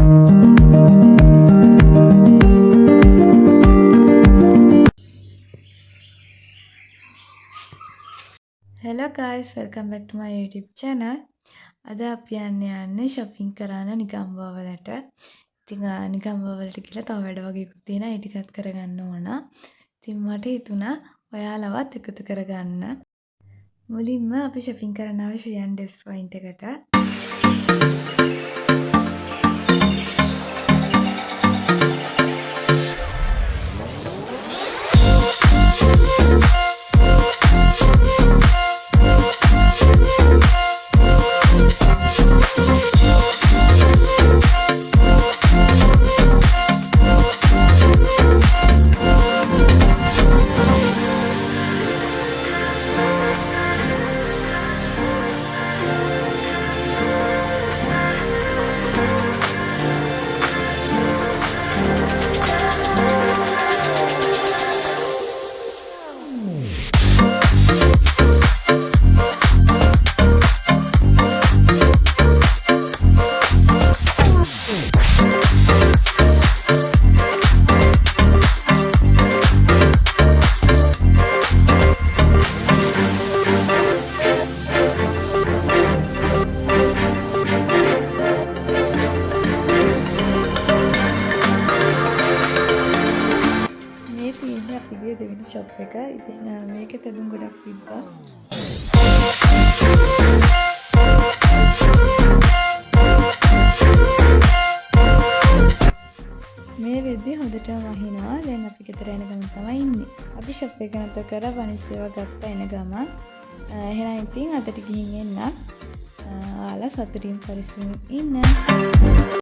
Hello guys, welcome back to my YouTube channel. අද අපි යන්නේ shopping කරන්න නිගම්බව වලට. ඉතින් නිගම්බව වලට ගිහලා තව වැඩ වගේකුත් තියෙනවා. ඒ ටිකත් කරගන්න ඕන. ඉතින් මට හිතුණා ඔයාලවත් එකතු කරගන්න. මුලින්ම අපි shopping කරන්න ආවේ ශ්‍රියන් ඩ්‍රෙස් පොයින්ට් එකට. දෙවෙනි shop එක. ඉතින් මේකේ තැදුම් ගොඩක් තිබ්බා. මේ වෙද්දි හොඳටම වහිනවා. දැන් අපි ගෙදර යන ගමන් තමයි ඉන්නේ. අපි shop එක නතර කරලා වනිස්සේව ගත්තා එන ගමන්. එහෙනම් ඉතින් අදට ගිහින් එන්න. ඔයාලා සතුටින් පරිස්සමින් ඉන්න.